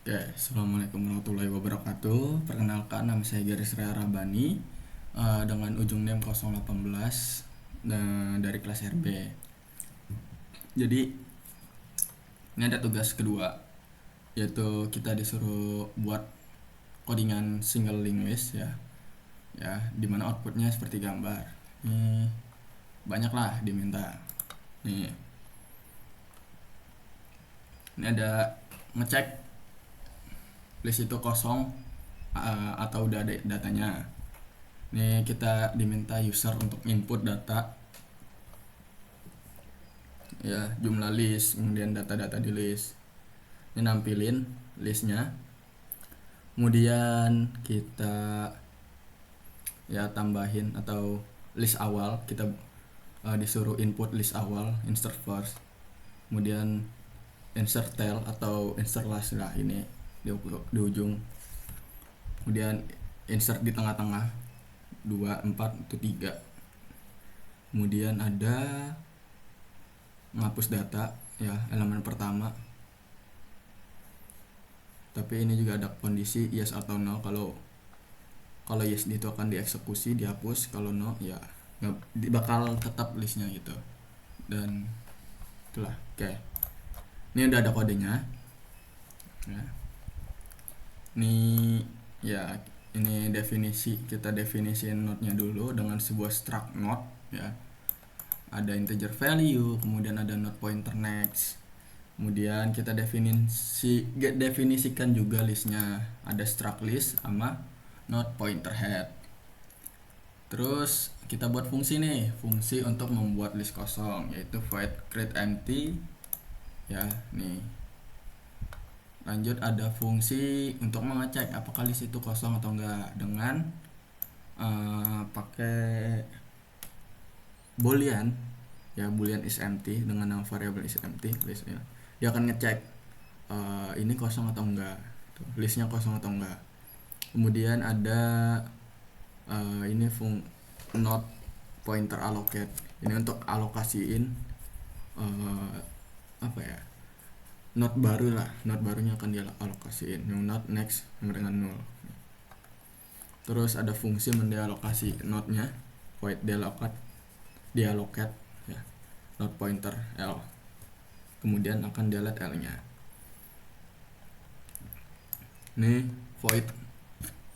Oke, Assalamualaikum warahmatullahi wabarakatuh. Perkenalkan, nama saya Garis Rea Rabani dengan ujung NIM 018 dari kelas RB. Jadi, ini ada tugas kedua, yaitu kita disuruh buat codingan single linked list ya, dimana outputnya seperti gambar. Ini banyak lah diminta. Ini ada ngecek list itu kosong atau udah ada datanya. Ini kita diminta user untuk input data ya, jumlah list, kemudian data-data di list. Ini nampilin listnya, kemudian kita ya tambahin atau list awal, kita disuruh input list awal, insert first, kemudian insert tail atau insert last lah, ini di ujung, kemudian insert di tengah-tengah 2, 4, itu 3. Kemudian ada menghapus data ya, elemen pertama, tapi ini juga ada kondisi yes atau no. Kalau yes itu akan dieksekusi, dihapus. Kalau no ya nggak bakal tetap listnya gitu. Dan itulah. Oke, ini udah ada kodenya ya. Ini kita definisiin node-nya dulu dengan sebuah struct node ya. Ada integer value, kemudian ada node pointer next, kemudian kita definisikan juga listnya, ada struct list sama node pointer head. Terus kita buat fungsi untuk membuat list kosong, yaitu void create empty ya. Nih, lanjut ada fungsi untuk mengecek apakah list itu kosong atau enggak dengan pakai boolean ya, boolean is empty dengan nama variable is empty listnya. Dia akan ngecek ini kosong atau enggak, listnya kosong atau enggak. Kemudian ada ini node pointer allocate, ini untuk alokasiin node baru lah, node barunya akan dialokasiin, new node next sama dengan 0. Terus ada fungsi mendealokasi node-nya, void deallocate ya, node pointer L, kemudian akan delete L-nya. Ini void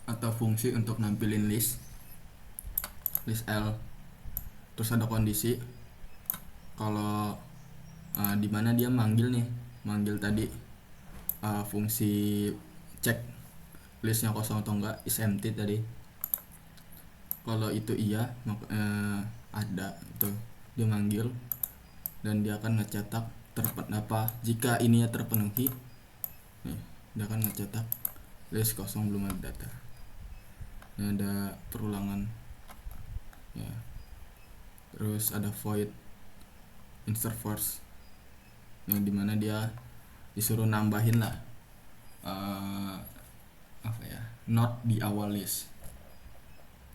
atau fungsi untuk nampilin list L. Terus ada kondisi kalau dimana dia manggil tadi fungsi cek listnya kosong atau enggak, is empty tadi. Kalau itu iya, ada itu dia manggil dan dia akan ngecetak jika ininya terpenuhi nih, dia akan ngecetak list kosong belum ada data. Ini ada perulangan ya. Terus ada void insert first, yang dimana dia disuruh nambahin lah node di awal list.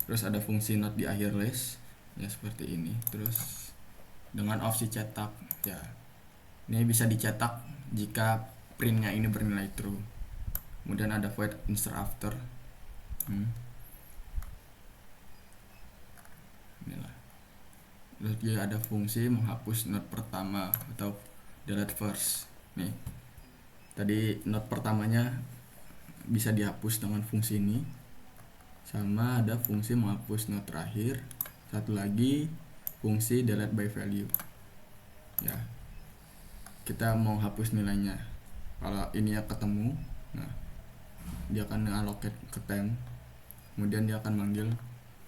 Terus ada fungsi node di akhir list ya, seperti ini. Terus dengan opsi cetak ya, ini bisa dicetak jika printnya ini bernilai true. Kemudian ada void insert after. Inilah. Terus juga ada fungsi menghapus node pertama atau delete first. Nih, tadi node pertamanya bisa dihapus dengan fungsi ini, sama ada fungsi menghapus node terakhir. Satu lagi fungsi delete by value ya, kita mau hapus nilainya. Kalau ini ya ketemu, nah dia akan allocate ke temp, kemudian dia akan manggil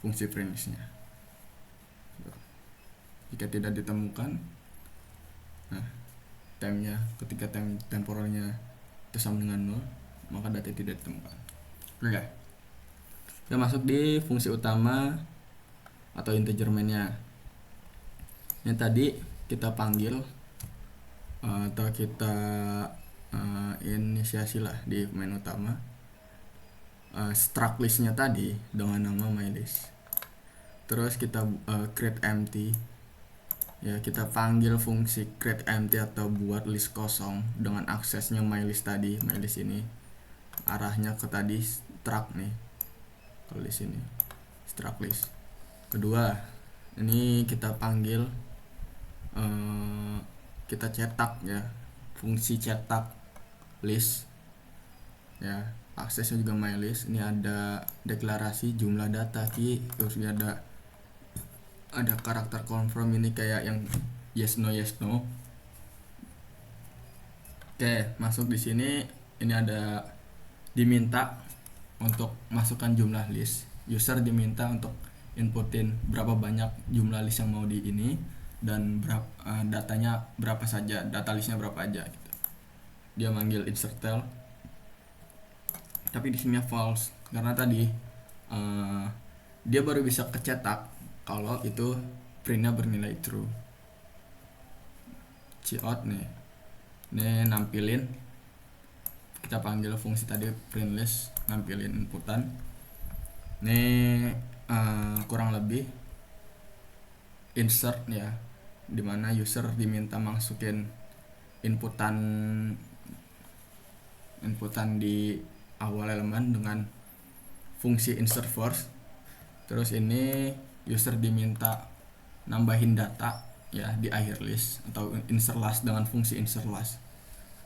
fungsi print-nya. Jika tidak ditemukan, nah tempnya, ketika temporalnya itu sama dengan 0, maka data tidak ditemukan. Oke, kita masuk di fungsi utama atau integer main-nya. Ini tadi kita panggil atau kita inisiasi lah di main utama struct listnya tadi dengan nama mylist. Terus kita create empty ya, kita panggil fungsi create empty atau buat list kosong dengan aksesnya mylist tadi, mylist ini. arahnya ke tadi struct nih. Kalau di sini struct list. Kedua, ini kita panggil kita cetak ya, fungsi cetak list ya, aksesnya juga my list. Ini ada deklarasi jumlah data key, terus ada karakter confirm, ini kayak yang yes no. Oke, masuk di sini. Ini ada diminta untuk masukkan jumlah list. User diminta untuk inputin berapa banyak jumlah list yang mau di ini, dan datanya berapa saja, data listnya berapa aja gitu. Dia manggil insertL, tapi di sini false karena tadi dia baru bisa kecetak kalau itu printnya bernilai true. Cout nih, ini nampilin, kita panggil fungsi tadi print list, nampilin inputan. Ini kurang lebih insert ya, dimana user diminta masukin inputan di awal elemen dengan fungsi insert first. Terus ini user diminta nambahin data ya di akhir list, atau insert last dengan fungsi insert last.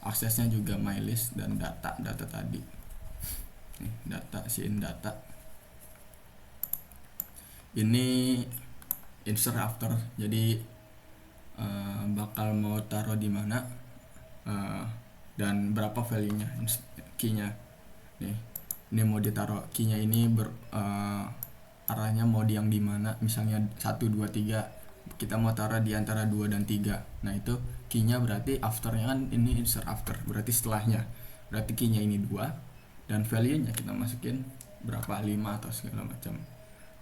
Aksesnya juga my list dan data tadi. Nih, data sin data. Ini insert after, jadi bakal mau taruh di mana dan berapa value-nya, key-nya. Nih, ini mau ditaruh key-nya ini arahnya mau yang di mana, misalnya 1 2 3. Kita mau taruh di antara 2 dan 3. Nah, itu key-nya berarti after-nya kan ini insert after, berarti setelahnya. Berarti key-nya ini 2 dan value-nya kita masukin berapa, 5 atau segala macam.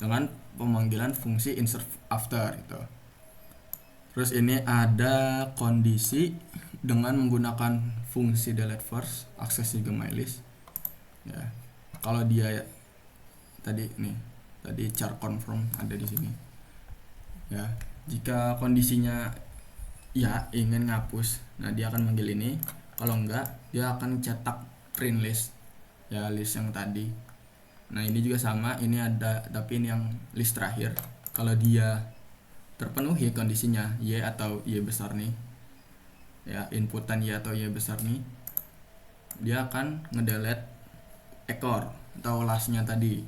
Dengan pemanggilan fungsi insert after itu. Terus ini ada kondisi dengan menggunakan fungsi delete first, akses juga my list. Ya. Kalau dia tadi char confirm ada di sini. Ya, jika kondisinya ya ingin ngapus, nah dia akan manggil ini. Kalau enggak, dia akan cetak print list. Ya, list yang tadi. Nah, ini juga sama, ini ada, tapi ini yang list terakhir. Kalau dia terpenuhi kondisinya Y atau Y besar nih, ya inputan Y atau Y besar nih, dia akan ngedelete ekor atau lastnya tadi.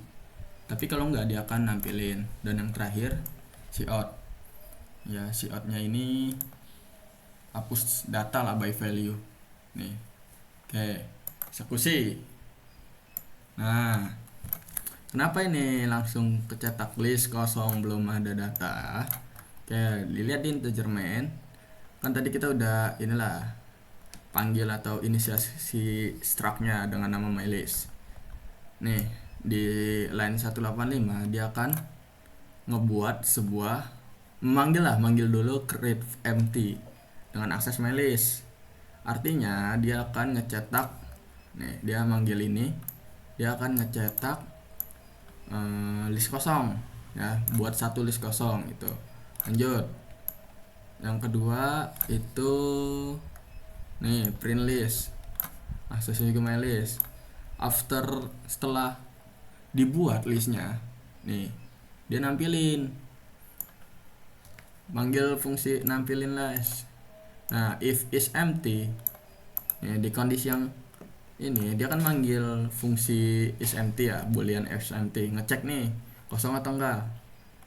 Tapi kalau enggak, dia akan nampilin. Dan yang terakhir cout. Ya, coutnya ini hapus data lah by value nih. Oke, eksekusi. Nah, kenapa ini langsung kecetak list kosong belum ada data? Oke, dilihat di integer main. Kan tadi kita udah panggil atau inisiasi struct-nya dengan nama mylist. Nih, di line 185 dia akan ngebuat manggil dulu create empty dengan akses mylist. Artinya dia akan ngecetak, nih dia manggil ini, dia akan ngecetak list kosong ya, buat satu list kosong itu. Lanjut, yang kedua itu nih print list, aksesnya juga my list. Setelah dibuat listnya nih, dia nampilin, manggil fungsi nampilin list. Nah, if is empty ya, di kondisi yang ini dia akan manggil fungsi is empty ya, boolean is empty, ngecek nih kosong atau enggak.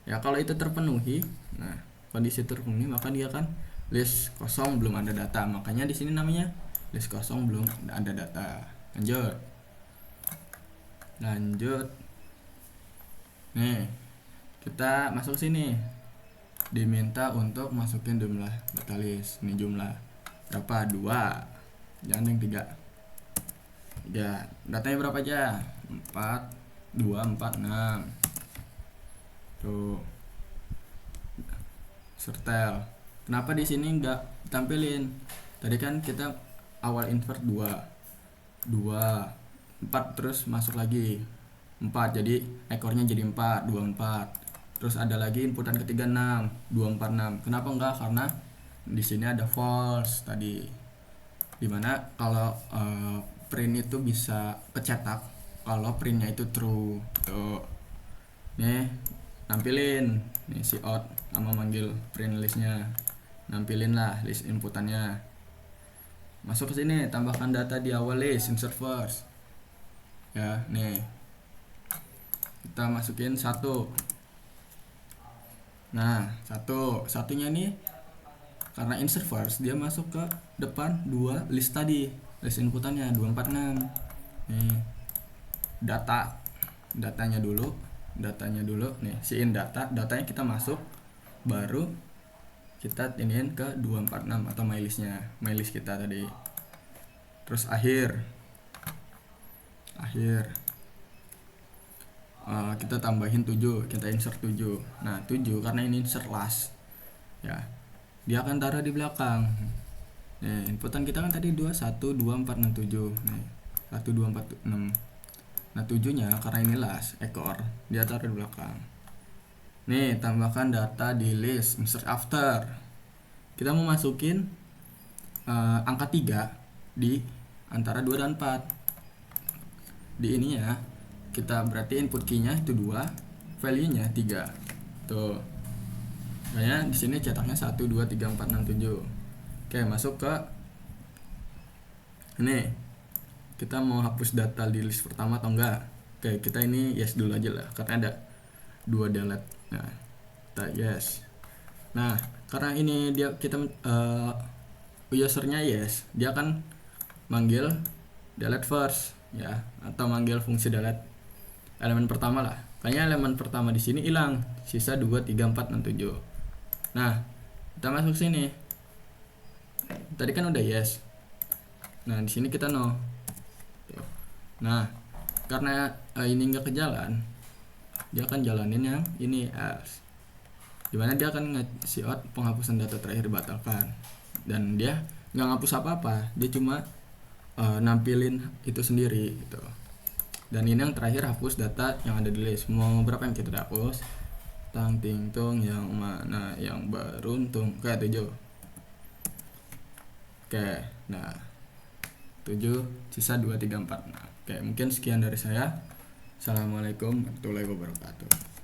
Ya, kalau itu terpenuhi, nah kondisi terpenuhi, maka dia akan list kosong belum ada data. Makanya di sini namanya list kosong belum ada data. Lanjut. Nih, kita masuk sini. Diminta untuk masukin jumlah data list. Ini jumlah berapa? 2. Jangan yang 3. Ya, datanya berapa aja? 4, 2, 4, 6. Tuh. Sertel. Kenapa di sini enggak tampilin? Tadi kan kita awal invert 2, 4 terus masuk lagi 4, jadi ekornya jadi 4, 2, 4. Terus ada lagi inputan ketiga 6, 2, 4, 6. Kenapa enggak? Karena di sini ada false tadi. Dimana kalau print itu bisa kecetak kalau printnya itu true. Tuh nih nampilin nih si out sama manggil print listnya, nampilin lah list inputannya. Masuk ke sini, tambahkan data di awal list, insert first ya. Nih kita masukin 1. Nah satunya nih karena insert first dia masuk ke depan 2 list tadi, list inputannya 246. Nih datanya dulu nih siin datanya kita masuk, baru kita iniin ke 246 atau my list kita tadi. Terus akhir kita tambahin 7, kita insert 7. Nah 7 karena ini insert last ya, dia akan taruh di belakang. Nih inputan kita kan tadi 21 24 67 nih 1 2 4 6. Nah 7 nya karena ini last ekor, dia taruh di belakang. Nih tambahkan data di list, insert after. Kita mau masukin angka 3 di antara 2 dan 4. Di ini ya, kita berarti input key-nya itu 2, value-nya 3. Tuh. Kayaknya di sini cetaknya 1 2 3 4 6 7. Oke, masuk ke ini. Kita mau hapus data di list pertama atau enggak? Oke, kita ini yes dulu aja lah karena ada 2 delete. Nah, kita yes. Nah, karena ini kita usernya yes, dia akan manggil delete first ya, atau manggil fungsi delete elemen pertama lah. Kayaknya elemen pertama di sini hilang, sisa 2 3 4 6 7. Nah, kita masuk sini. Tadi kan udah yes. Nah, di sini kita no. Nah, karena ini enggak kejalan, dia akan jalanin yang ini else, dimana dia akan ngasih out penghapusan data terakhir dibatalkan, dan dia nggak ngapus apa-apa, dia cuma nampilin itu sendiri gitu. Dan ini yang terakhir, hapus data yang ada di list. Mau berapa yang kita hapus? Tang ting tong, yang mana yang beruntung, kayak 7. Oke, nah 7 sisa 2 3 4. Nah, oke, mungkin sekian dari saya. Assalamualaikum warahmatullahi wabarakatuh.